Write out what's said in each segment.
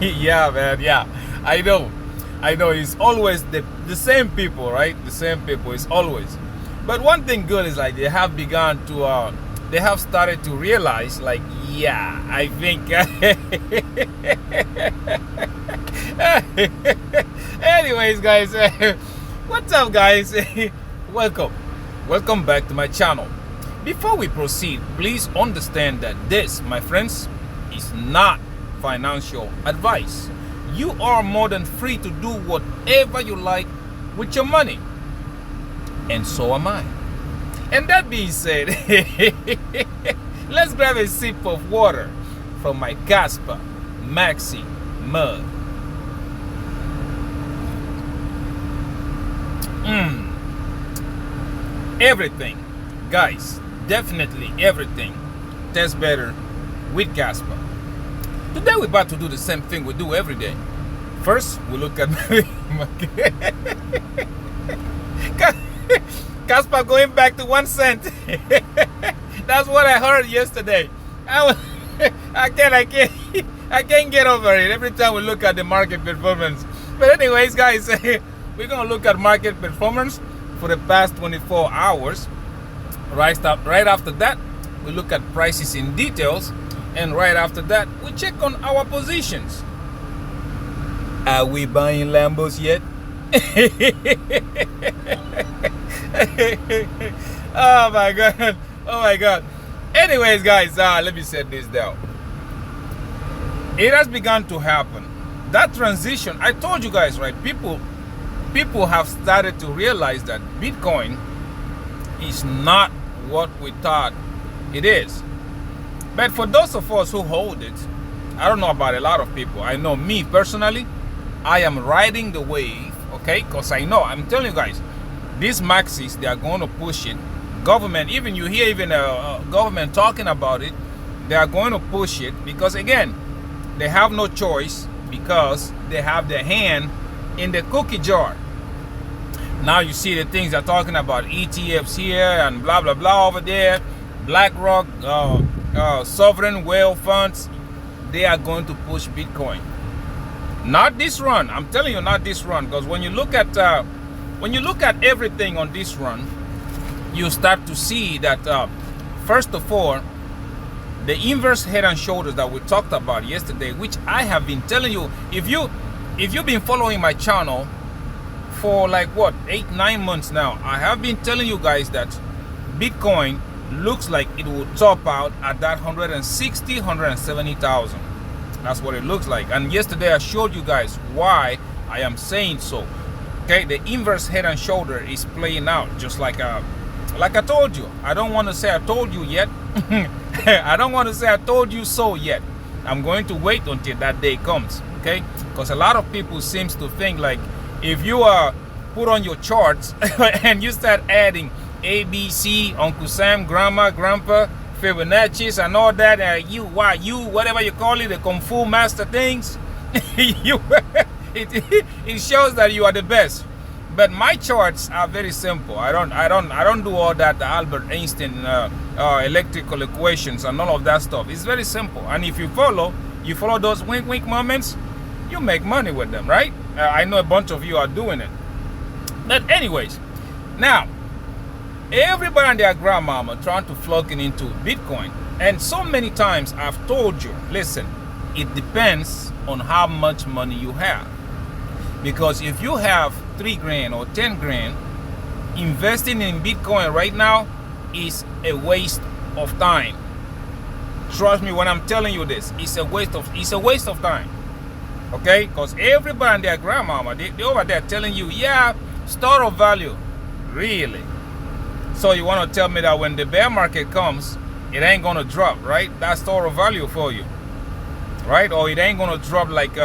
Yeah, man. Yeah, I know. I know. It's always the same people, right? The same people. It's always. But one thing good is like they have begun to. They have started to realize, like, yeah, I think. Anyways, guys, what's up, guys? Welcome back to my channel. Before we proceed, please understand that this, my friends, is not financial advice. You are more than free to do whatever you like with your money, and so am I. And that being said, let's grab a sip of water from my Kaspa Maxi mug. Everything, guys, definitely everything tastes better with Casper. Today we're about to do the same thing we do every day. First, we look at Casper going back to 1 cent. That's what I heard yesterday. I can't get over it every time we look at the market performance. But anyways, guys, we're gonna look at market performance for the past 24 hours. Right after that, we look at prices in details, and right after that, we check on our positions. Are we buying Lambos yet? Oh my god, oh my god. Anyways, guys, let me set this down. It has begun to happen. That transition, I told you guys, right? People have started to realize that Bitcoin is not what we thought it is. But for those of us who hold it, I don't know about a lot of people. I know me personally, I am riding the wave, okay? Because I know, I'm telling you guys, these Maxies, they are going to push it. Government, even you hear even government talking about it, they are going to push it because, again, they have no choice because they have their hand in the cookie jar. Now you see the things they're talking about, ETFs here and blah blah blah over there, BlackRock, sovereign wealth funds. They are going to push Bitcoin. Not this run. I'm telling you, not this run. Because when you look at everything on this run, you start to see that first of all, the inverse head and shoulders that we talked about yesterday, which I have been telling you, if you've been following my channel for like what, 8-9 months now, I have been telling you guys that Bitcoin looks like it will top out at that 170,000. That's what it looks like. And yesterday I showed you guys why I am saying so. Okay, the inverse head and shoulder is playing out just like I told you. I don't want to say I told you yet. I don't want to say I told you so yet. I'm going to wait until that day comes, okay? Because a lot of people seems to think like if you put on your charts and you start adding A, B, C, Uncle Sam, Grandma, Grandpa, Fibonacci's and all that, whatever you call it, the Kung Fu master things, it shows that you are the best. But my charts are very simple. I don't do all that Albert Einstein electrical equations and all of that stuff. It's very simple. And if you follow those wink moments, you make money with them, right? I know a bunch of you are doing it. But anyways, now everybody and their grandmama trying to flock into Bitcoin. And so many times I've told you, listen, it depends on how much money you have. Because if you have 3 grand or 10 grand, investing in Bitcoin right now is a waste of time. Trust me when I'm telling you this, it's a waste of time. Okay? Because everybody and their grandmama, they over there telling you, yeah, store of value. Really? So you want to tell me that when the bear market comes, it ain't gonna drop, right? That's store of value for you, right? Or it ain't gonna drop like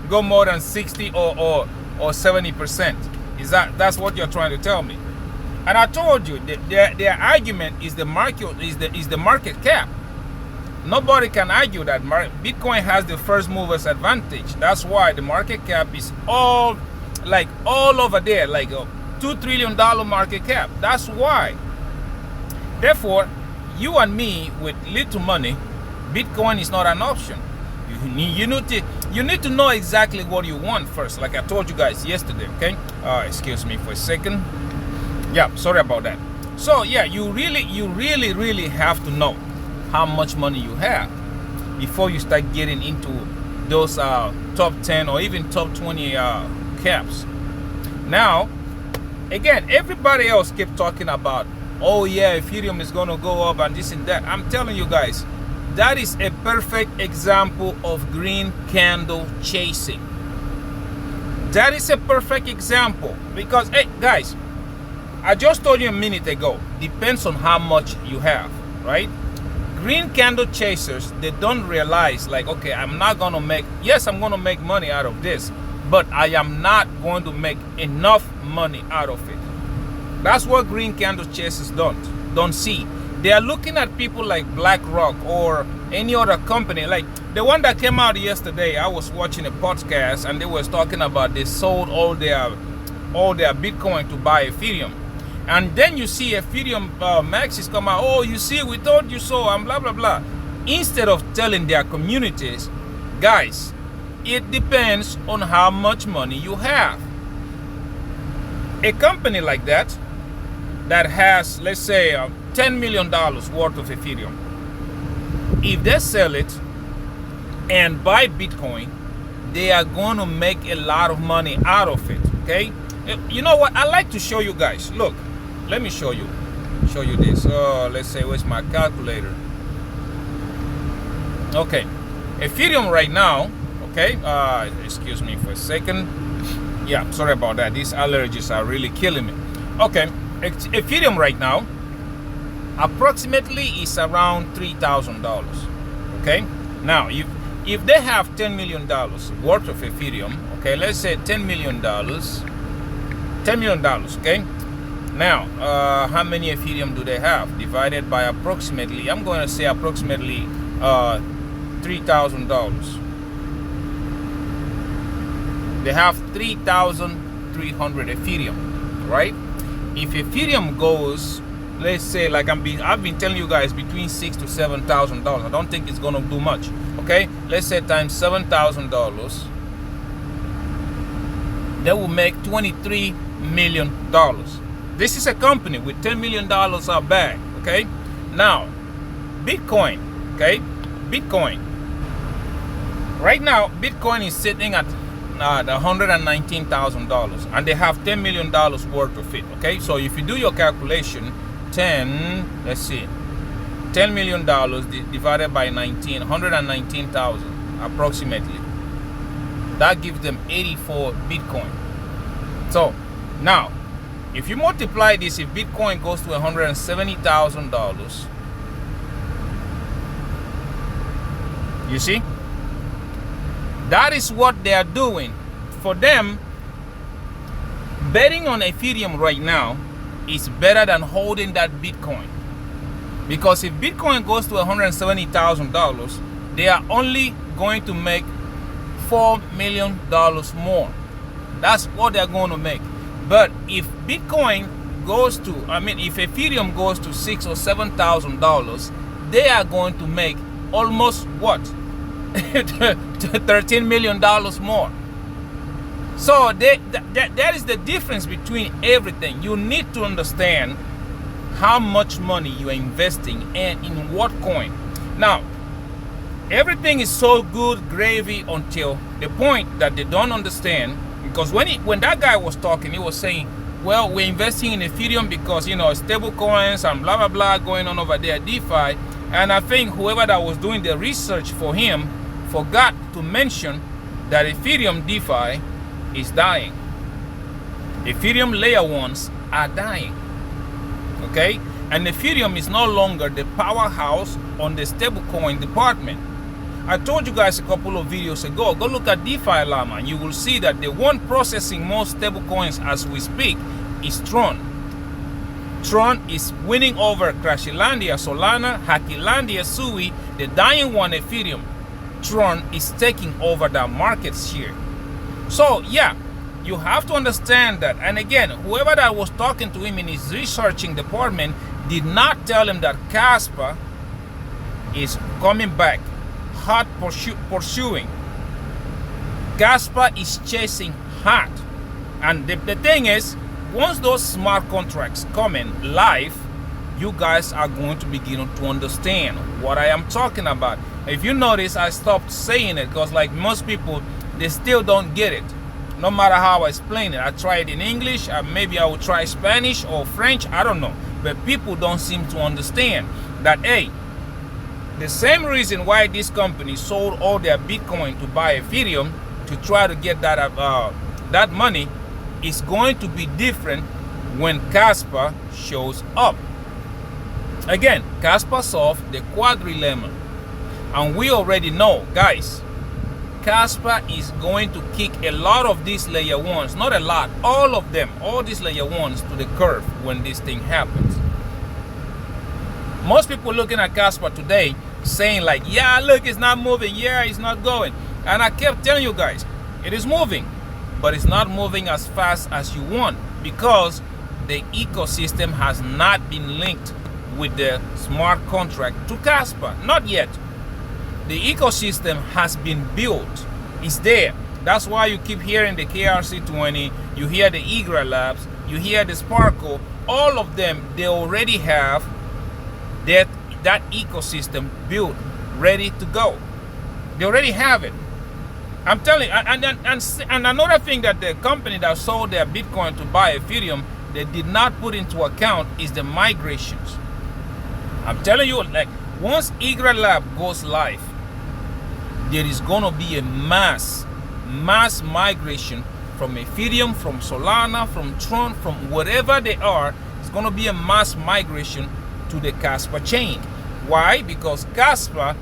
go more than 60 or 70%. That's what you're trying to tell me? And I told you their argument is the market cap. Nobody can argue that Bitcoin has the first movers advantage. That's why the market cap is all over there, like a $2 trillion market cap. That's why. Therefore, you and me with little money, Bitcoin is not an option. You need to know exactly what you want first, like I told you guys yesterday. Okay, excuse me for a second. Yeah, sorry about that. So yeah, you really have to know how much money you have before you start getting into those top 10 or even top 20 caps. Now, again, everybody else keep talking about, oh yeah, Ethereum is gonna go up and this and that. I'm telling you guys, that is a perfect example of green candle chasing. That is a perfect example because, hey guys, I just told you a minute ago, depends on how much you have, right? Green candle chasers, they don't realize like, okay, I'm not gonna make, yes, I'm gonna make money out of this, but I am not going to make enough money out of it. That's what green candle chasers don't see. They are looking at people like BlackRock or any other company. Like the one that came out yesterday, I was watching a podcast and they was talking about they sold all their Bitcoin to buy Ethereum. And then you see Ethereum Maxies come out, oh, you see, we told you so, and blah, blah, blah. Instead of telling their communities, guys, it depends on how much money you have. A company like that has, let's say, $10 million worth of Ethereum. If they sell it and buy Bitcoin, they are going to make a lot of money out of it, okay? You know what? I like to show you guys. Look, let me show you this. Let's say, where's my calculator? Okay, Ethereum right now, okay, excuse me for a second. Yeah, sorry about that. These allergies are really killing me. Okay, Ethereum right now approximately is around $3,000. Okay, now if they have $10 million worth of Ethereum, okay, let's say $10 million, okay. Now, how many Ethereum do they have? Divided by approximately, I'm going to say approximately $3,000. They have 3,300 Ethereum, right? If Ethereum goes, let's say, like I've been telling you guys, between $6,000 to $7,000. I don't think it's gonna do much. Okay, let's say times $7,000. They will make $23 million. This is a company with $10 million out back. Okay, now Bitcoin. Okay, Bitcoin. Right now, Bitcoin is sitting at $119,000, and they have $10 million worth of it. Okay, so if you do your calculation, let's see, $10 million divided by 19, 119,000 approximately. That gives them 84 Bitcoin. So now, if you multiply this, if Bitcoin goes to $170,000, you see, that is what they are doing. For them, betting on Ethereum right now is better than holding that Bitcoin. Because if Bitcoin goes to $170,000, they are only going to make $4 million more. That's what they're going to make. But if Bitcoin goes to, if Ethereum goes to $6,000 or $7,000, they are going to make almost what? $13 million more. So that is the difference between everything. You need to understand how much money you are investing and in what coin. Now, everything is so good gravy until the point that they don't understand. Because when that guy was talking, he was saying, well, we're investing in Ethereum because, stable coins and blah, blah, blah going on over there, DeFi. And I think whoever that was doing the research for him forgot to mention that Ethereum DeFi is dying. Ethereum layer 1s are dying. Okay? And Ethereum is no longer the powerhouse on the stablecoin department. I told you guys a couple of videos ago, go look at DeFi Llama and you will see that the one processing most stablecoins as we speak is Tron. Tron is winning over Crashilandia, Solana, Hakilandia, Sui, the dying one Ethereum. Tron is taking over the markets here. So yeah, you have to understand that. And again, whoever that was talking to him in his researching department did not tell him that Kaspa is coming back hot pursuing. Casper is chasing hard. And the thing is, once those smart contracts come in live, you guys are going to begin to understand what I am talking about. If you notice, I stopped saying it because like most people, they still don't get it. No matter how I explain it. I try it in English, maybe I will try Spanish or French, I don't know. But people don't seem to understand that, hey, the same reason why this company sold all their Bitcoin to buy Ethereum to try to get that money is going to be different when Casper shows up. Again, Kaspa solved the quadrilemma. And we already know, guys, Kaspa is going to kick a lot of these layer ones, not a lot, all of them, all these layer ones to the curve when this thing happens. Most people looking at Kaspa today saying like, yeah, look, it's not moving, yeah, it's not going. And I kept telling you guys, it is moving, but it's not moving as fast as you want because the ecosystem has not been linked with the smart contract to Casper. Not yet. The ecosystem has been built. It's there. That's why you keep hearing the KRC20, you hear the Igra Labs, you hear the Sparkle. All of them, they already have that ecosystem built, ready to go. They already have it. I'm telling you, and another thing that the company that sold their Bitcoin to buy Ethereum, they did not put into account is the migrations. I'm telling you, like, once Igra Lab goes live, there is going to be a mass migration from Ethereum, from Solana, from Tron, from whatever they are. It's going to be a mass migration to the Casper chain. Why? Because Casper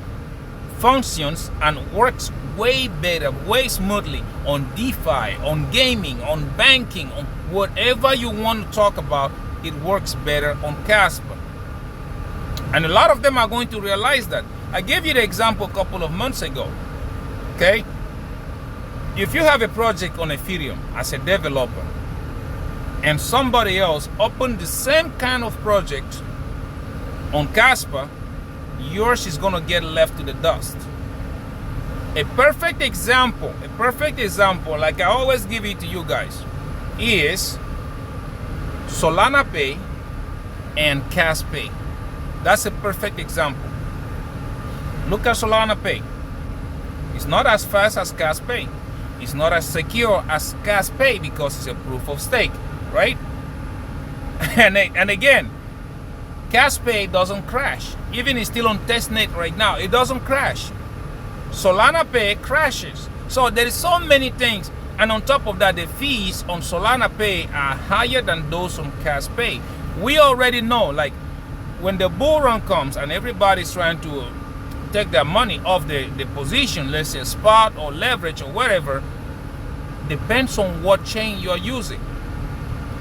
functions and works way better, way smoothly on DeFi, on gaming, on banking, on whatever you want to talk about. It works better on Casper. And a lot of them are going to realize that. I gave you the example a couple of months ago. Okay? If you have a project on Ethereum as a developer and somebody else opened the same kind of project on Casper, yours is going to get left to the dust. A perfect example, like I always give it to you guys, is Solana Pay and Casper. That's a perfect example. Look at Solana Pay. It's not as fast as Casper. It's not as secure as Casper because it's a proof of stake, right? And again, Casper doesn't crash. Even it's still on testnet right now, it doesn't crash. Solana Pay crashes. So there is so many things. And on top of that, the fees on Solana Pay are higher than those on Casper. We already know, like, when the bull run comes and everybody's trying to take their money off the position, let's say spot or leverage or whatever, depends on what chain you're using.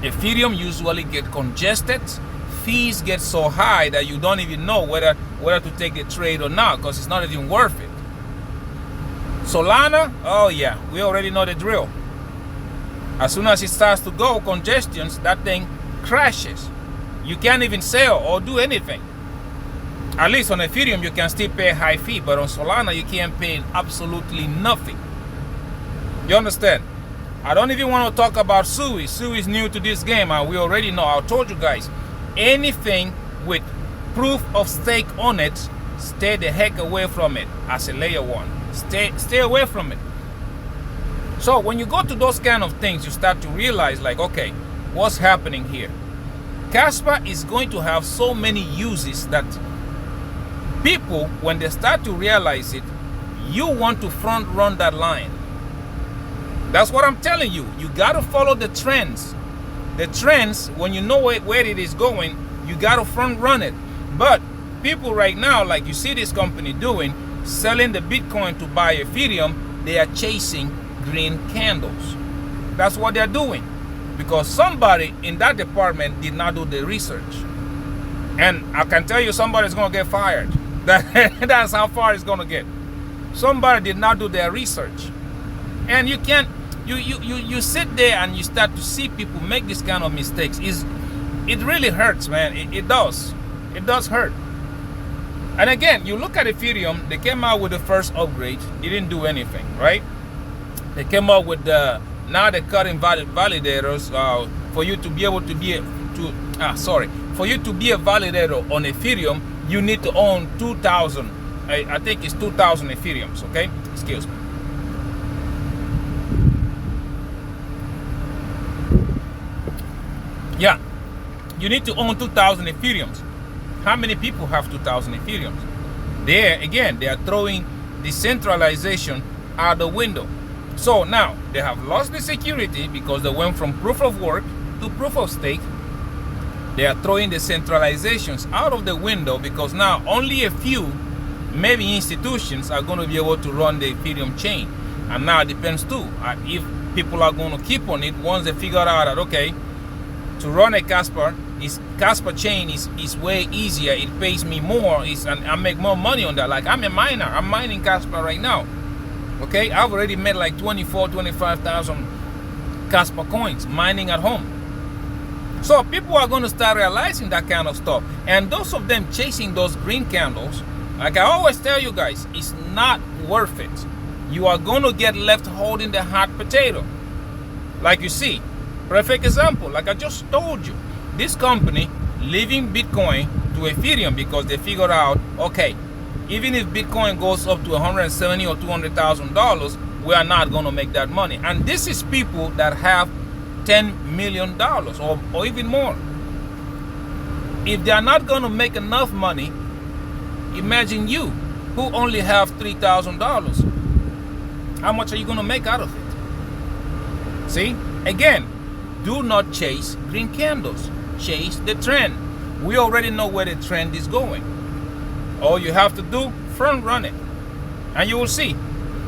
Ethereum usually get congested, fees get so high that you don't even know whether to take the trade or not because it's not even worth it. Solana, oh yeah, we already know the drill. As soon as it starts to go, congestions, that thing crashes. You can't even sell or do anything. At least on Ethereum, you can still pay a high fee, but on Solana, you can't pay absolutely nothing. You understand? I don't even want to talk about Sui. Sui is new to this game, and we already know. I told you guys, anything with proof of stake on it, stay the heck away from it as a layer one. Stay away from it. So when you go to those kind of things, you start to realize, like, okay, what's happening here? Casper is going to have so many uses that people, when they start to realize it, you want to front run that line. That's what I'm telling you. You got to follow the trends. The trends, when you know where it is going, you got to front run it. But people right now, like you see this company doing, selling the Bitcoin to buy Ethereum, they are chasing green candles. That's what they're doing. Because somebody in that department did not do the research. And I can tell you somebody's going to get fired. That's how far it's going to get. Somebody did not do their research. And you can't, you sit there and you start to see people make this kind of mistakes. It really hurts, man. It does. It does hurt. And again, you look at Ethereum, they came out with the first upgrade. It didn't do anything, right? They came out with now they're cutting validators for you to be able to be for you to be a validator on Ethereum, you need to own 2,000. I think it's 2,000 Ethereums. Okay, excuse me. Yeah, you need to own 2,000 Ethereums. How many people have 2,000 Ethereums? There again, they are throwing decentralization out the window. So now they have lost the security because they went from proof of work to proof of stake. They are throwing the centralizations out of the window because now only a few, maybe institutions, are going to be able to run the Ethereum chain. And now it depends too if people are going to keep on it once they figure out that, okay, to run a Casper chain is way easier. It pays me more, and I make more money on that. Like, I'm a miner. I'm mining Casper right now. Okay, I've already made like 25,000 Casper coins mining at home. So people are going to start realizing that kind of stuff. And those of them chasing those green candles, like I always tell you guys, it's not worth it. You are going to get left holding the hot potato. Like you see, perfect example, like I just told you, this company leaving Bitcoin to Ethereum because they figured out, okay, even if Bitcoin goes up to $170,000 or $200,000, we are not going to make that money. And this is people that have $10 million or even more. If they are not going to make enough money, imagine you who only have $3,000. How much are you going to make out of it? See, again, do not chase green candles. Chase the trend. We already know where the trend is going. All you have to do, front run it, and you will see.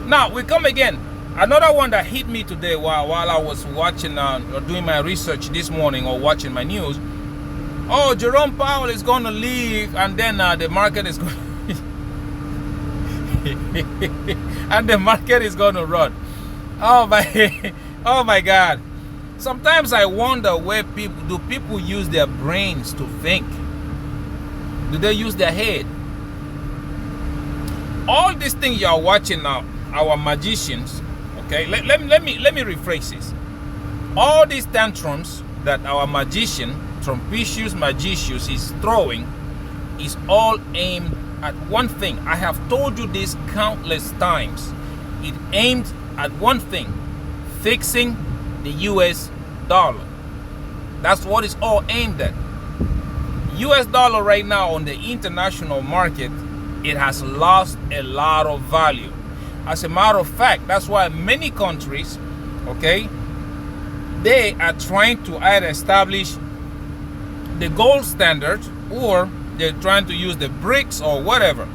Now we come again. Another one that hit me today while I was watching or doing my research this morning or watching my news. Oh, Jerome Powell is going to leave, and then the market is going and the market is going to run. Oh my God. Sometimes I wonder where people use their brains to think? Do they use their head? All these things you are watching now, our magicians, okay? Let me rephrase this. All these tantrums that our magician, Trumpicius Magicius, is throwing is all aimed at one thing. I have told you this countless times. It aimed at one thing: fixing the US dollar. That's what it's all aimed at. US dollar right now on the international market, it has lost a lot of value. As a matter of fact, that's why many countries, okay, they are trying to either establish the gold standard or they're trying to use the BRICS or whatever.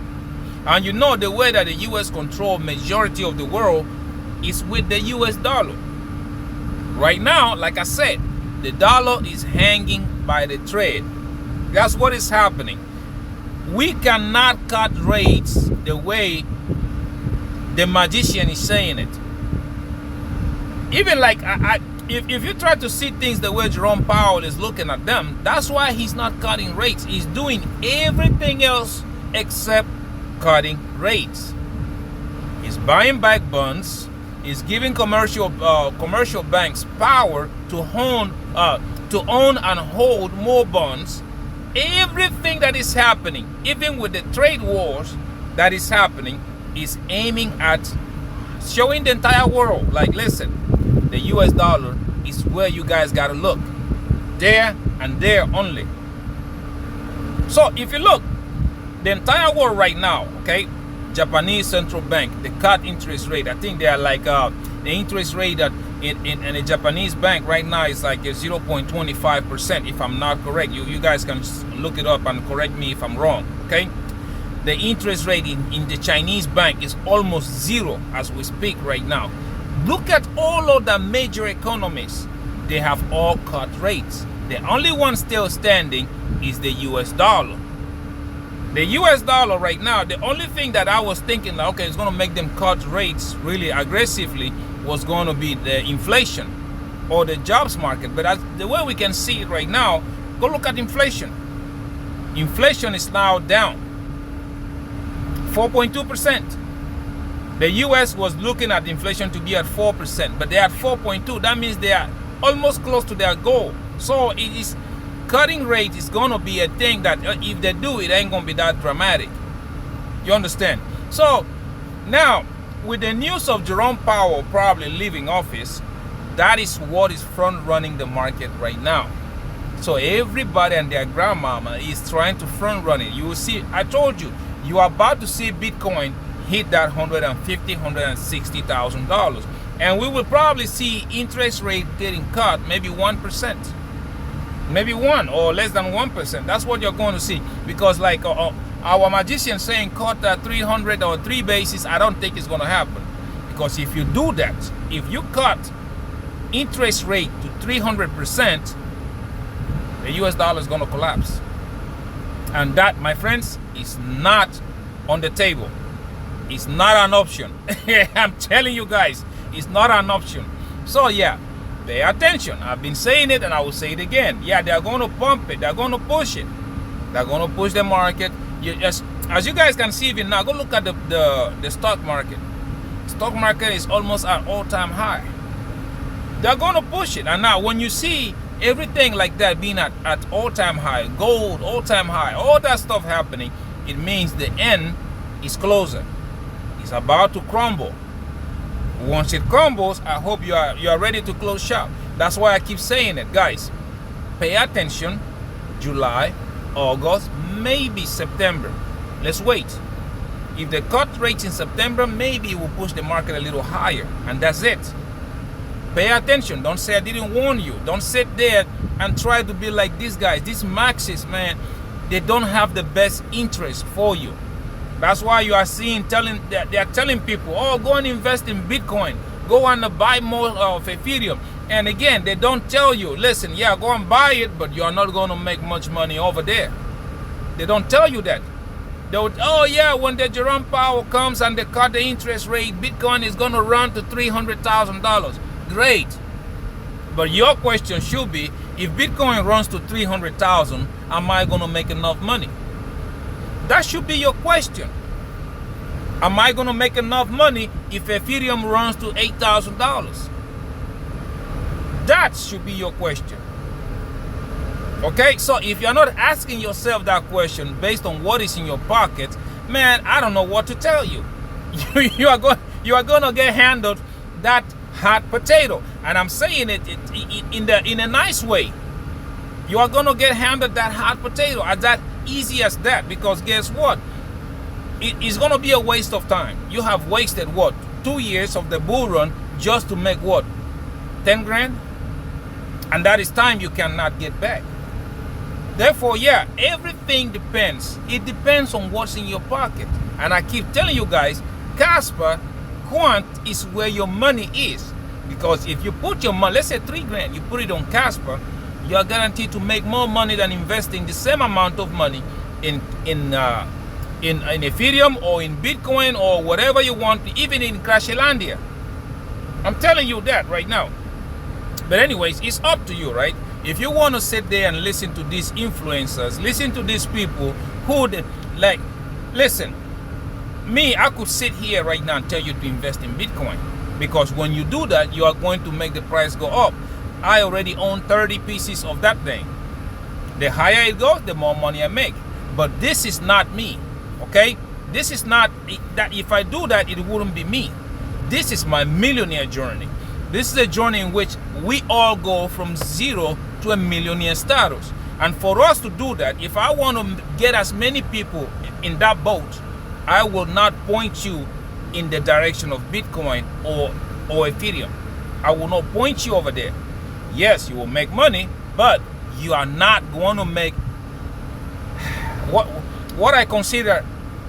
And you know the way that the US control majority of the world is with the US dollar. Right now, like I said, the dollar is hanging by the thread. That's what is happening. We cannot cut rates the way the magician is saying it. Even like if you try to see things the way Jerome Powell is looking at them, that's why he's not cutting rates. He's doing everything else except cutting rates. He's buying back bonds. He's giving commercial banks power to own and hold more bonds. Everything that is happening, even with the trade wars that is happening, is aiming at showing the entire world, like, listen, the US dollar is where you guys gotta look. There and there only. So if you look, the entire world right now, okay, Japanese central bank, they cut interest rate. I think they are like the interest rate that in a Japanese bank right now is like 0.25%, if I'm not correct. You guys can look it up and correct me if I'm wrong, okay? The interest rate in the Chinese bank is almost zero as we speak right now. Look at all of the major economies. They have all cut rates. The only one still standing is the US dollar. The US dollar right now, the only thing that I was thinking, like, okay, it's going to make them cut rates really aggressively was going to be the inflation or the jobs market. But as the way we can see it right now, go look at inflation. Inflation is now down. 4.2%. The US was looking at inflation to be at 4%, but they're at 4.2. That means they are almost close to their goal. So it is, cutting rate is going to be a thing that if they do, it ain't going to be that dramatic. You understand? So now, with the news of Jerome Powell probably leaving office, that is what is front running the market right now. So everybody and their grandmama is trying to front run it. You will see, I told you, you are about to see Bitcoin hit that $150,000-$160,000. And we will probably see interest rate getting cut, maybe 1%. Maybe 1 or less than 1%. That's what you're going to see. Because like our magician saying cut at 300 or 3 basis, I don't think it's going to happen. Because if you do that, if you cut interest rate to 300%, the US dollar is going to collapse. And that, my friends, is not on the table. It's not an option. I'm telling you guys, it's not an option. So yeah, pay attention. I've been saying it and I will say it again. Yeah, they're going to pump it. They're going to push it. They're going to push the market. As you guys can see even now, go look at the stock market. Stock market is almost at all-time high. They're going to push it. And now when you see everything like that being at all-time high, gold, all-time high, all that stuff happening, it means the end is closer. It's about to crumble. Once it crumbles, I hope you are ready to close shop. That's why I keep saying it, guys. Pay attention. July, August, maybe September. Let's wait. If they cut rates in September, maybe it will push the market a little higher, and that's it. Pay attention. Don't say I didn't warn you. Don't sit there and try to be like these guys. These Maxies, man, they don't have the best interest for you. That's why you are seeing they are telling people, oh, go and invest in Bitcoin. Go and buy more of Ethereum. And again, they don't tell you, listen, yeah, go and buy it, but you are not going to make much money over there. They don't tell you that. They would, oh yeah, when the Jerome Powell comes and they cut the interest rate, Bitcoin is going to run to $300,000. Great. But your question should be, if Bitcoin runs to 300,000, am I going to make enough money? That should be your question. Am I going to make enough money if Ethereum runs to $8,000? That should be your question. Okay, so if you're not asking yourself that question based on what is in your pocket, man, I don't know what to tell you. You are going to get handled that hot potato, and I'm saying it in a nice way. You are going to get handled that hot potato as that easy as that, because guess what? It's going to be a waste of time. You have wasted what, 2 years of the bull run just to make what, 10 grand? And that is time you cannot get back. Therefore, yeah, everything depends. It depends on what's in your pocket. And I keep telling you guys, Casper, Quant is where your money is. Because if you put your money, let's say 3 grand, you put it on Casper, you are guaranteed to make more money than investing the same amount of money in Ethereum or in Bitcoin or whatever you want, even in Crashlandia. I'm telling you that right now. But anyways, it's up to you, right? If you want to sit there and listen to these influencers, listen to these people who, like, listen, me, I could sit here right now and tell you to invest in Bitcoin. Because when you do that, you are going to make the price go up. I already own 30 pieces of that thing. The higher it goes, the more money I make. But this is not me, okay? This is not, that if I do that, it wouldn't be me. This is my millionaire journey. This is a journey in which we all go from zero to a millionaire status. And for us to do that, if I want to get as many people in that boat, I will not point you in the direction of Bitcoin or Ethereum. I will not point you over there. Yes, you will make money, but you are not going to make what I consider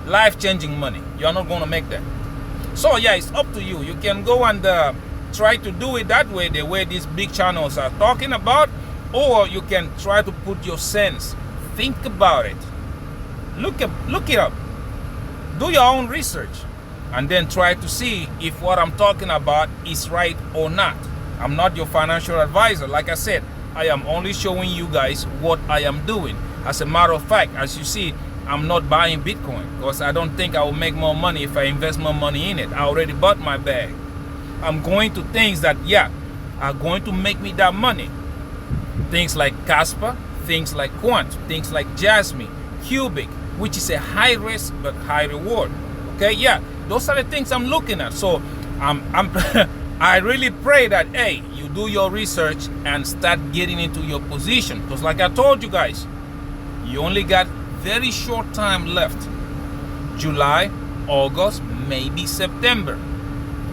life-changing money. You are not going to make that. So yeah, it's up to you. You can go and try to do it that way, the way these big channels are talking about, or you can try to put your sense. Think about it. Look it up. Do your own research, and then try to see if what I'm talking about is right or not. I'm not your financial advisor. Like I said, I am only showing you guys what I am doing. As a matter of fact, as you see, I'm not buying Bitcoin because I don't think I will make more money if I invest more money in it. I already bought my bag. I'm going to things that, yeah, are going to make me that money. Things like Casper, things like Quant, things like Jasmine, Cubic, which is a high risk but high reward. Okay, yeah, those are the things I'm looking at. So I really pray that, hey, you do your research and start getting into your position. Because like I told you guys, you only got very short time left. July, August, maybe September.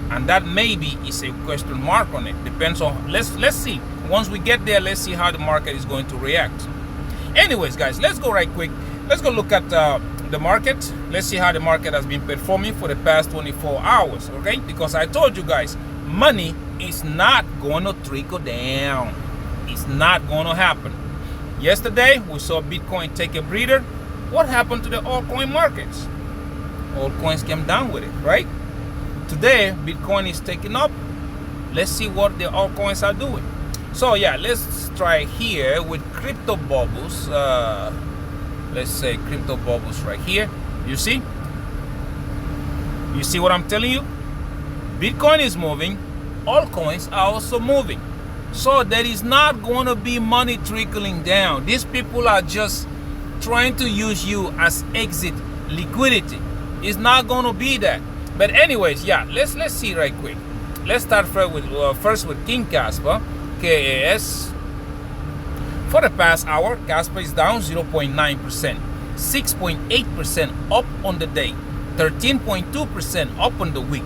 And that maybe is a question mark on it. Depends on, let's see. Once we get there, let's see how the market is going to react. Anyways, guys, let's go right quick. Let's go look at the market. Let's see how the market has been performing for the past 24 hours, okay? Because I told you guys, money is not going to trickle down. It's not going to happen. Yesterday, we saw Bitcoin take a breather. What happened to the altcoin markets? Altcoins came down with it, right? Today, Bitcoin is taking up. Let's see what the altcoins are doing. So yeah, let's try here with crypto bubbles. Let's say crypto bubbles right here. You see? You see what I'm telling you? Bitcoin is moving. Altcoins are also moving. So there is not going to be money trickling down. These people are just trying to use you as exit liquidity. It's not going to be that. But anyways, yeah, let's see right quick. Let's start first with King Kaspa, KAS. For the past hour, Casper is down 0.9%, 6.8% up on the day, 13.2% up on the week,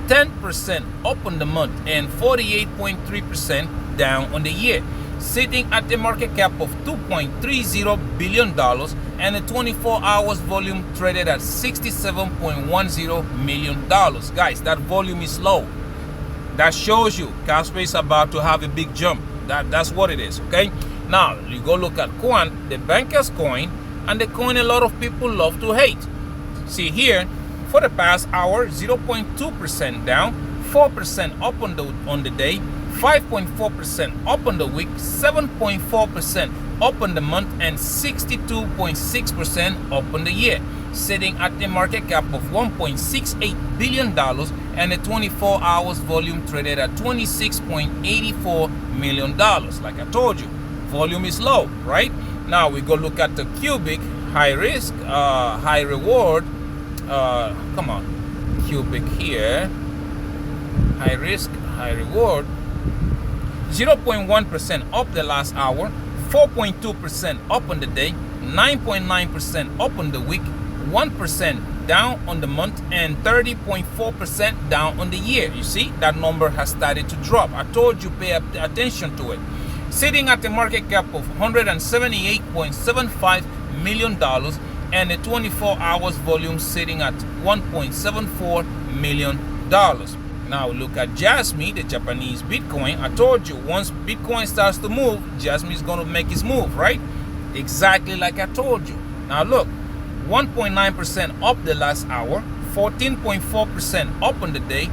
10% up on the month, and 48.3% down on the year, sitting at a market cap of $2.30 billion and a 24 hours volume traded at $67.10 million. Guys, that volume is low. That shows you Casper is about to have a big jump. That's what it is, okay? Now, you go look at Quant, the banker's coin, and the coin a lot of people love to hate. See here, for the past hour, 0.2% down, 4% up on the day, 5.4% up on the week, 7.4% up on the month, and 62.6% up on the year, sitting at the market cap of $1.68 billion and a 24 hours volume traded at $26.84 million. Like I told you, volume is low, right? Now we go look at the Cubic, high risk, high reward. Come on, Cubic here, high risk, high reward. 0.1% up the last hour, 4.2% up on the day, 9.9% up on the week, 1% down on the month, and 30.4% down on the year. You see, that number has started to drop. I told you, pay attention to it. Sitting at a market cap of $178.75 million and a 24 hours volume sitting at $1.74 million. Now look at Jasmine, the Japanese Bitcoin. I told you, once Bitcoin starts to move, Jasmine is going to make its move, right? Exactly like I told you. Now look, 1.9% up the last hour, 14.4% up on the day,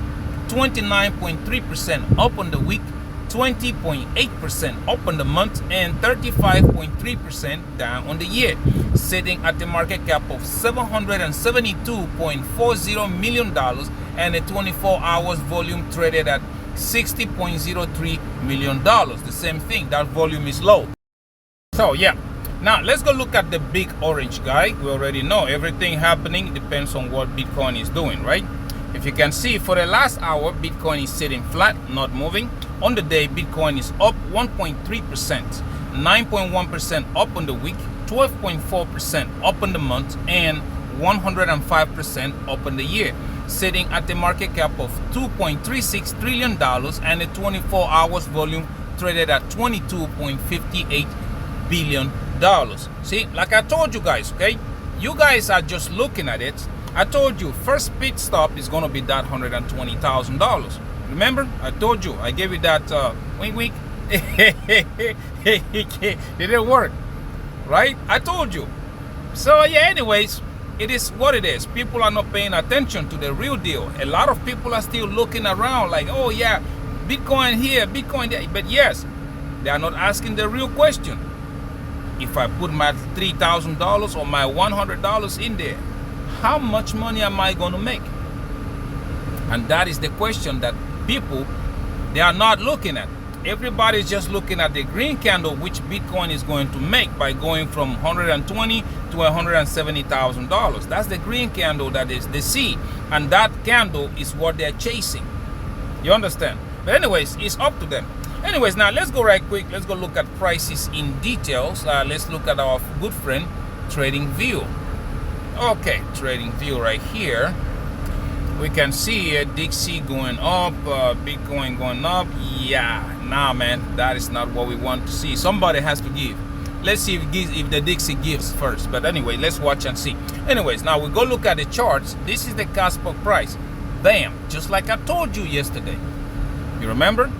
29.3% up on the week, 20.8% up on the month, and 35.3% down on the year, sitting at the market cap of $772.40 million and a 24 hours volume traded at $60.03 million. The same thing, that volume is low. So yeah, now let's go look at the big orange guy. We already know everything happening depends on what Bitcoin is doing, right? If you can see, for the last hour, Bitcoin is sitting flat, not moving. On the day, Bitcoin is up 1.3%, 9.1% up on the week, 12.4% up on the month, and 105% up on the year, sitting at the market cap of $2.36 trillion and a 24 hours volume traded at $22.58 billion. See, like I told you guys, okay? You guys are just looking at it. I told you, first pit stop is going to be that $120,000. Remember, I told you, I gave you that wink. It didn't work, right? I told you. So yeah, anyways, it is what it is. People are not paying attention to the real deal. A lot of people are still looking around like, oh yeah, Bitcoin here, Bitcoin there. But yes, they are not asking the real question. if I put my $3,000 or my $100 in there, how much money am I going to make? And that is the question that people, they are not looking at. Everybody's just looking at the green candle, which Bitcoin is going to make by going from $120,000 to $170,000. That's the green candle that is they see, and that candle is what they're chasing. You understand? But anyways, it's up to them. Anyways, now let's go right quick. Let's go look at prices in details. Let's look at our good friend TradingView. Okay, TradingView right here. We can see Dixie going up, Bitcoin going up. Yeah, nah, man, that is not what we want to see. Somebody has to give. Let's see if the Dixie gives first. But anyway, let's watch and see. Anyways, now we go look at the charts. This is the Casper price. Bam, just like I told you yesterday. You remember?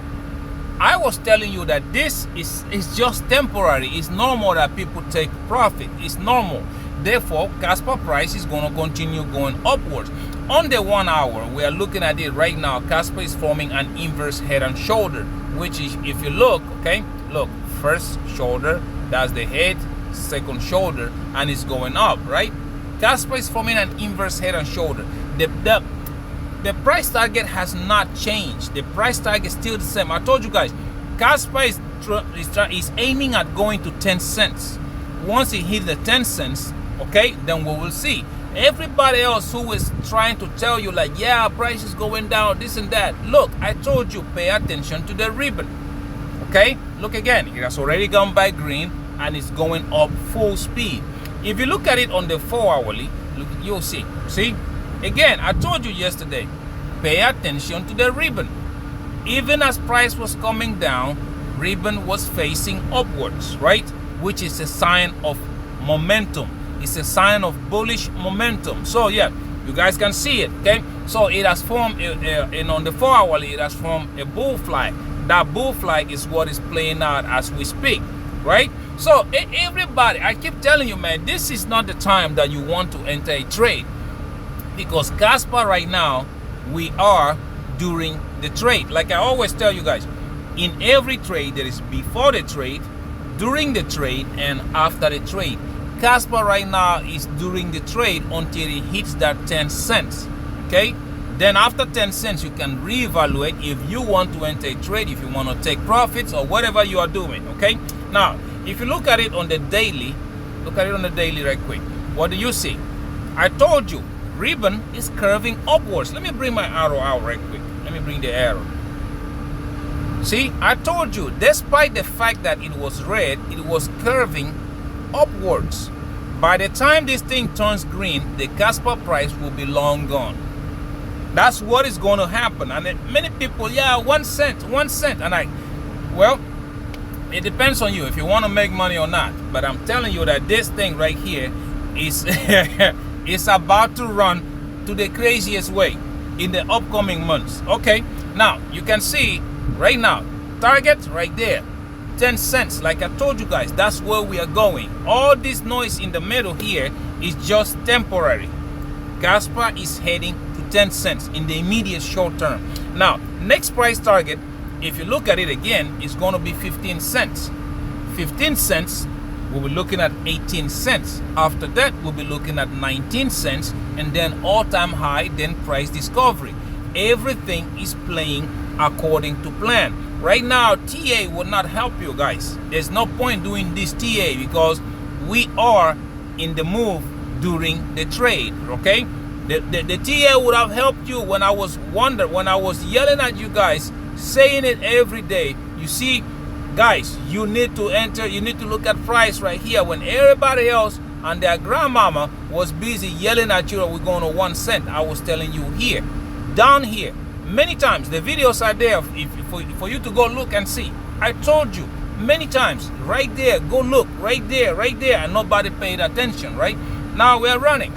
I was telling you that this is just temporary. It's normal that people take profit. It's normal. Therefore, Casper price is going to continue going upwards. On the 1 hour, we are looking at it right now. Casper is forming an inverse head and shoulder, which is, if you look, okay, look, first shoulder, that's the head, second shoulder, and it's going up, right? Casper is forming an inverse head and shoulder. The price target has not changed. The price target is still the same. I told you guys, Casper is aiming at going to 10 cents. Once it hits the 10 cents, okay, then we will see. Everybody else who is trying to tell you like, yeah, price is going down, this and that. Look, I told you, pay attention to the ribbon. Okay, look again, it has already gone by green and it's going up full speed. If you look at it on the 4 hourly, look, you'll see. See, again, I told you yesterday, pay attention to the ribbon. Even as price was coming down, ribbon was facing upwards, right? Which is a sign of momentum. It's a sign of bullish momentum. So yeah, you guys can see it, okay? So it has formed, and on the 4 hourly, it has formed a bull flag. That bull flag is what is playing out as we speak, right? So everybody, I keep telling you, man, this is not the time that you want to enter a trade, because Casper right now, we are during the trade. Like I always tell you guys, in every trade, there is before the trade, during the trade, and after the trade. Casper right now is during the trade until it hits that 10 cents. Okay, then after 10 cents you can reevaluate if you want to enter a trade, if you want to take profits or whatever you are doing. Okay, now if you look at it on the daily, look at it on the daily right quick. What do you see? I told you ribbon is curving upwards. Let me bring my arrow out right quick. Let me bring the arrow. See, I told you, despite the fact that it was red, it was curving upwards. By the time this thing turns green, the Casper price will be long gone. That's what is going to happen. And many people, yeah, 1 cent, 1 cent. And well, it depends on you if you want to make money or not. But I'm telling you that this thing right here is is about to run to the craziest way in the upcoming months. Okay, now you can see right now, target right there, 10 cents. Like I told you guys, that's where we are going. All this noise in the middle here is just temporary. Kaspa is heading to 10 cents in the immediate short term. Now, next price target, if you look at it again, is going to be 15 cents. 15 cents, we'll be looking at 18 cents. After that, we'll be looking at 19 cents, and then all-time high, then price discovery. Everything is playing according to plan. Right now, TA will not help you guys. There's no point doing this TA because we are in the move during the trade, okay? The TA would have helped you when I was yelling at you guys, saying it every day. You see, guys, you need to enter, you need to look at price right here when everybody else and their grandmama was busy yelling at you that we're going to 1 cent. I was telling you here, down here, many times. The videos are there for you to go look and see. I told you many times, right there, go look, right there, and nobody paid attention, right? Now we're running.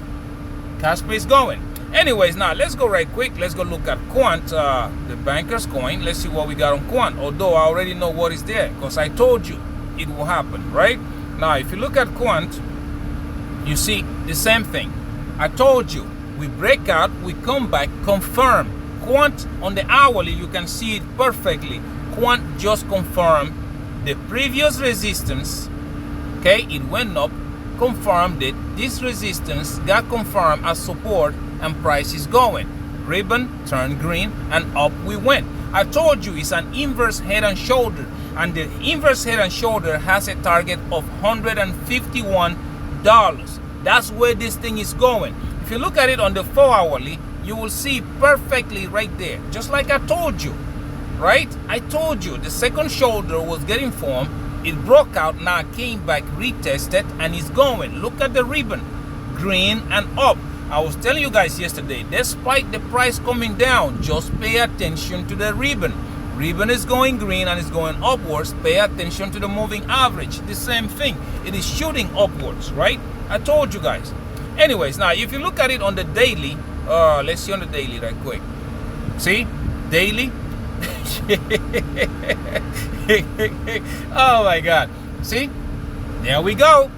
Casper is going. Anyways, now let's go right quick. Let's go look at Quant, the banker's coin. Let's see what we got on Quant. Although I already know what is there because I told you it will happen, right? Now, if you look at Quant, you see the same thing. I told you, we break out, we come back, confirm. Quant on the hourly, you can see it perfectly. Quant just confirmed the previous resistance Okay, it went up, confirmed it. This resistance got confirmed as support, and price is going. Ribbon turned green, and up we went. I told you it's an inverse head and shoulder, and the inverse head and shoulder has a target of $151. That's where this thing is going. If you look at it on the 4-hourly, you will see perfectly right there, just like I told you, right? I told you the second shoulder was getting formed. It broke out, now it came back, retested, and it's going. Look at the ribbon, green and up. I was telling you guys yesterday, despite the price coming down, just pay attention to the ribbon. Ribbon is going green and it's going upwards. Pay attention to the moving average. The same thing. It is shooting upwards, right? I told you guys. Anyways, now if you look at it on the daily, let's see on the daily right quick. See? Daily. Oh my God. See? There we go.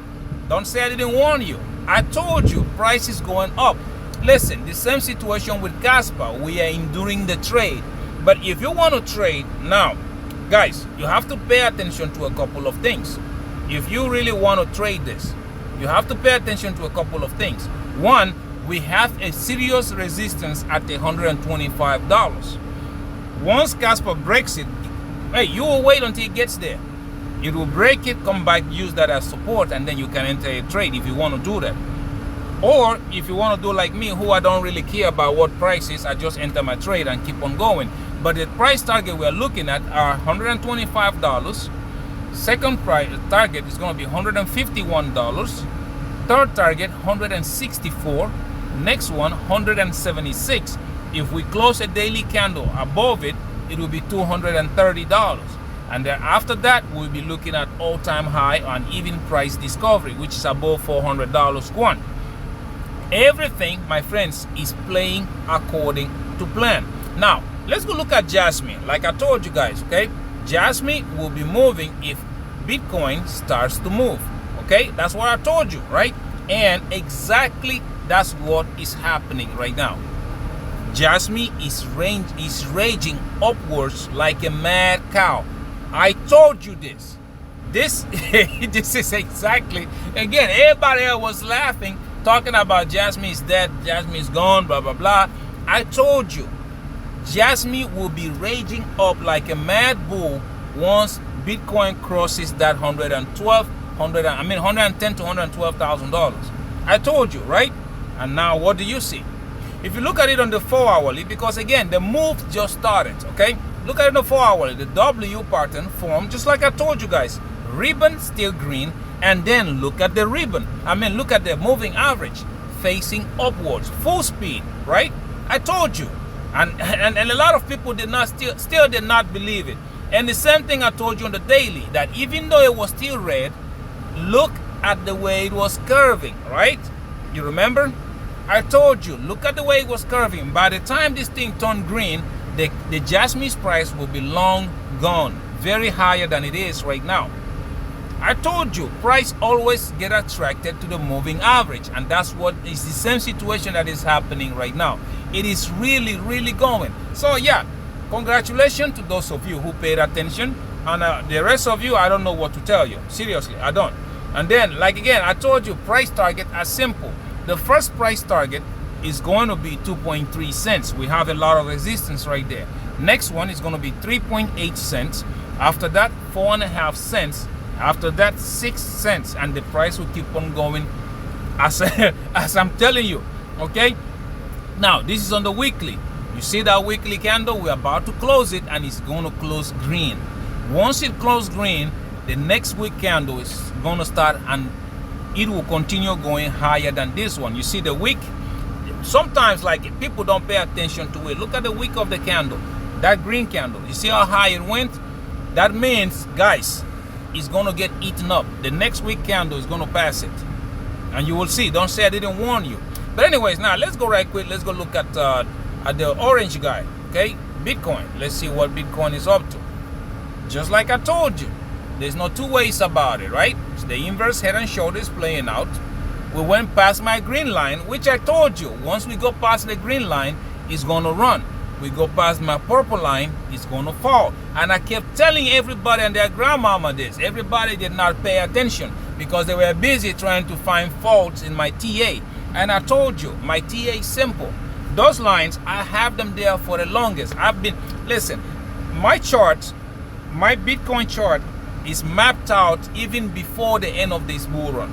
Don't say I didn't warn you. I told you price is going up. Listen, the same situation with Casper. We are enduring the trade. But if you want to trade now, guys, you have to pay attention to a couple of things. If you really want to trade this, you have to pay attention to a couple of things. One, we have a serious resistance at $125. Once Casper breaks it, hey, you will wait until it gets there. It will break it, come back, use that as support, and then you can enter a trade if you want to do that. Or if you want to do like me, who I don't really care about what price is, I just enter my trade and keep on going. But the price target we're looking at are $125. Second price target is going to be $151. Third target, $164. Next one, $176. If we close a daily candle above it, it will be $230. And then after that, we'll be looking at all-time high on even price discovery, which is above $400 one. Everything, my friends, is playing according to plan. Now, let's go look at Jasmine. Like I told you guys, okay? Jasmine will be moving if Bitcoin starts to move, okay? That's what I told you, right? And exactly that's what is happening right now. Jasmine is raging upwards like a mad cow. I told you this. This is exactly, again, everybody else was laughing, talking about Jasmine is dead, Jasmine is gone, blah, blah, blah. I told you, Jasmine will be raging up like a mad bull once Bitcoin crosses that $110 to $112,000. I told you, right? And now what do you see? If you look at it on the 4-hourly, because again, the move just started, okay? Look at it on the 4-hourly, the W pattern formed, just like I told you guys. Ribbon still green, and then look at the ribbon. Look at the moving average facing upwards, full speed, right? I told you. And a lot of people did not still did not believe it. And the same thing I told you on the daily, that even though it was still red, look at the way it was curving, right? You remember? I told you, look at the way it was curving. By the time this thing turned green, the Jasmine's price will be long gone, very higher than it is right now. I told you, price always get attracted to the moving average, and that's what is the same situation that is happening right now. It is really, really going. So yeah, congratulations to those of you who paid attention, and the rest of you, I don't know what to tell you. Seriously, I don't. And then, like again, I told you, price target are simple. The first price target is going to be 2.3 cents. We have a lot of resistance right there. Next one is going to be 3.8 cents. After that, 4.5 cents. After that, 6 cents. And the price will keep on going as I'm telling you. Okay? Now, this is on the weekly. You see that weekly candle? We're about to close it, and it's going to close green. Once it closes green, the next week candle is going to start, and it will continue going higher than this one. You see the wick? Sometimes, like, people don't pay attention to it. Look at the wick of the candle, that green candle. You see how high it went? That means, guys, it's going to get eaten up. The next wick candle is going to pass it, and you will see. Don't say I didn't warn you. But anyways, now let's go right quick. Let's go look at the orange guy, okay? Bitcoin. Let's see what Bitcoin is up to. Just like I told you, there's no two ways about it, right? So the inverse head and shoulders playing out. We went past my green line, which I told you, once we go past the green line, it's going to run. We go past my purple line, it's going to fall. And I kept telling everybody and their grandmama this. Everybody did not pay attention. because they were busy trying to find faults in my TA. And I told you, my TA is simple. Those lines, I have them there for the longest. Listen, my chart, my Bitcoin chart is mapped out even before the end of this bull run,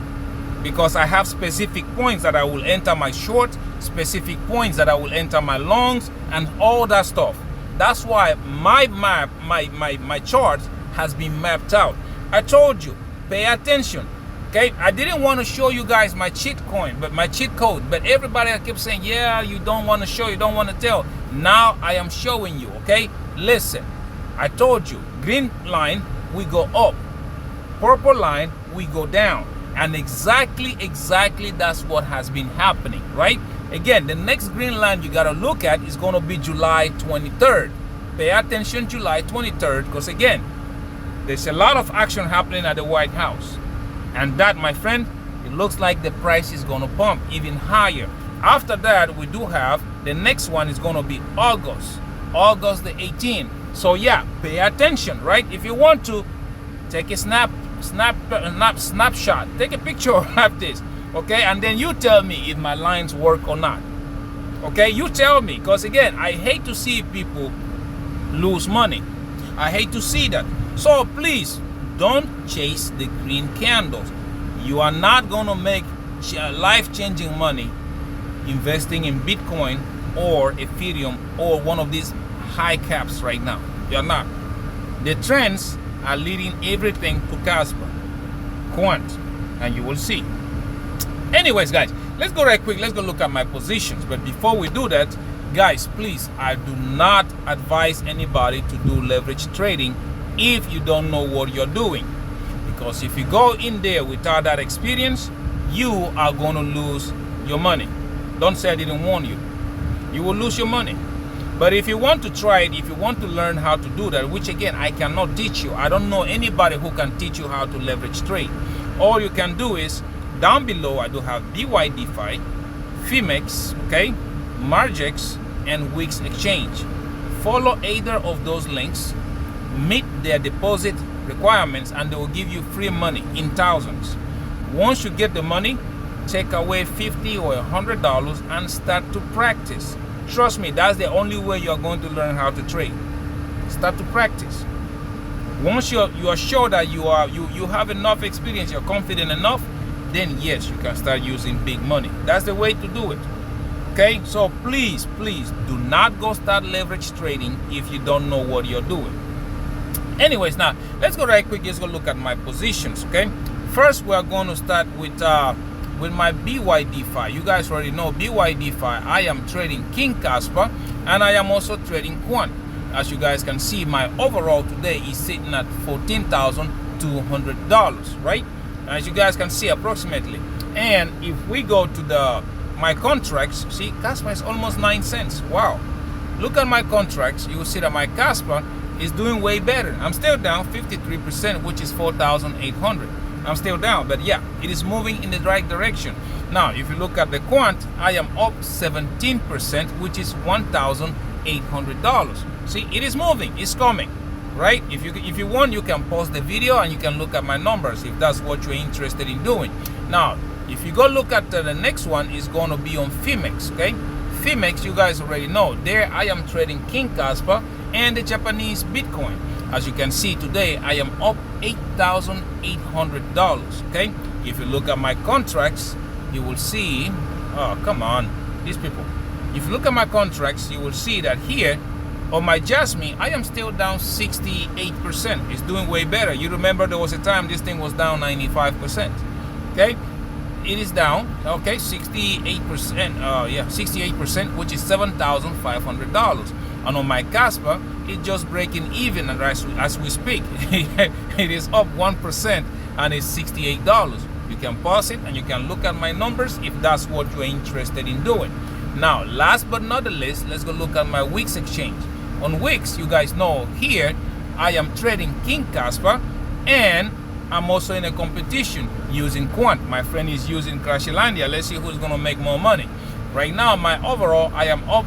because I have specific points that I will enter my short, specific points that I will enter my longs, and all that stuff. That's why my map, my chart has been mapped out. I told you, pay attention. Okay, I didn't want to show you guys my cheat coin, but my cheat code. But everybody kept saying, yeah, you don't want to show, you don't want to tell. Now I am showing you, okay? Listen, I told you, green line, we go up. Purple line, we go down. And exactly that's what has been happening, right? Again, the next green line you got to look at is going to be July 23rd. Pay attention, July 23rd, because again, there's a lot of action happening at the White House. And that, my friend, it looks like the price is going to pump even higher. After that, we do have the next one is going to be August the 18th. So yeah, pay attention, right? If you want to take a snapshot, take a picture of this, okay? And then you tell me if my lines work or not. Okay, you tell me, because again, I hate to see people lose money. I hate to see that. So please, don't chase the green candles. You are not going to make life-changing money investing in Bitcoin or Ethereum or one of these high caps right now. You're not. The trends are leading everything to Casper, Quant, and you will see. Anyways, guys, let's go right quick. Let's go look at my positions. But before we do that, guys, please, I do not advise anybody to do leverage trading if you don't know what you're doing, because if you go in there without that experience, you are going to lose your money. Don't say I didn't warn you. You will lose your money. But if you want to try it, if you want to learn how to do that, which again, I cannot teach you. I don't know anybody who can teach you how to leverage trade. All you can do is, down below, I do have Bydfi, Phemex, okay, Margex, and Wix Exchange. Follow either of those links, meet their deposit requirements, and they will give you free money in thousands. Once you get the money, take away $50 or $100 and start to practice. Trust me, that's the only way you're going to learn how to trade. Start to practice. Once you are sure that you have enough experience, you're confident enough, then yes, you can start using big money. That's the way to do it. Okay, so please do not go start leverage trading if you don't know what you're doing. Anyways, now let's go right quick. Let's go look at my positions. Okay, first we're going to start with my Bydfi. You guys already know Bydfi. I am trading King Kaspa, and I am also trading Quant. As you guys can see, my overall today is sitting at $14,200, right? As you guys can see, approximately. And if we go to my contracts, see, Kaspa is almost 9 cents. Wow. Look at my contracts. You will see that my Kaspa is doing way better. I'm still down 53%, which is 4,800. I'm still down, but yeah, it is moving in the right direction. Now, if you look at the Quant, I am up 17%, which is $1,800. See, it is moving, it's coming, right? If you want, you can pause the video and you can look at my numbers if that's what you're interested in doing. Now, if you go look at the next one, is going to be on Phemex, okay? Phemex, you guys already know. There, I am trading King Kaspa and the Japanese Bitcoin. As you can see today, I am up $8,800, okay? If you look at my contracts, you will see, oh, come on, these people. If you look at my contracts, you will see that here, on my Jasmine, I am still down 68%. It's doing way better. You remember there was a time this thing was down 95%, okay? It is down, okay, 68%, 68%, which is $7,500. And on my Casper, it's just breaking even as we speak. It is up 1% and it's $68. You can pause it and you can look at my numbers if that's what you're interested in doing. Now, last but not the least, let's go look at my Wix exchange. On Wix, you guys know here, I am trading King Kaspa, and I'm also in a competition using Quant. My friend is using Crashilandia. Let's see who's gonna make more money. Right now, my overall, I am up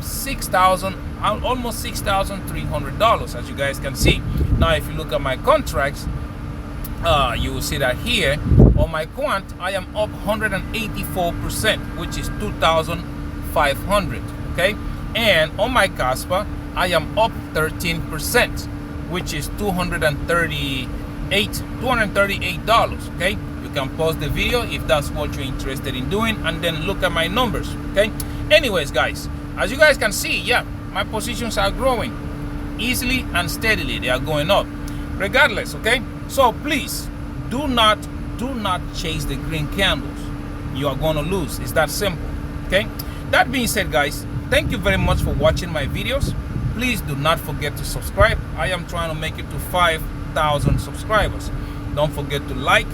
almost $6,300, as you guys can see. Now, if you look at my contracts, you will see that here, On my quant, I am up 184%, which is 2,500. Okay, and on my Caspa, I am up 13%, which is $238. Okay, you can pause the video if that's what you're interested in doing, and then look at my numbers. Okay. Anyways, guys, as you guys can see, yeah, my positions are growing easily and steadily. They are going up, regardless. Okay. So please do not chase the green candles. You are going to lose. It's that simple. Okay. That being said, guys, thank you very much for watching my videos. Please do not forget to subscribe. I am trying to make it to 5,000 subscribers. Don't forget to like,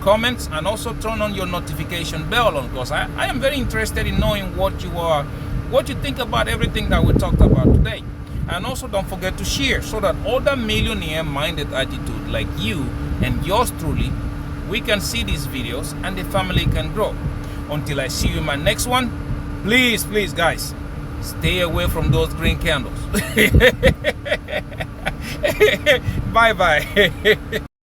comment, and also turn on your notification bell on, because I am very interested in knowing what you think about everything that we talked about today. And also don't forget to share so that other millionaire-minded attitude like you and yours truly, we can see these videos and the family can grow. Until I see you in my next one, please, guys, stay away from those green candles. Bye-bye.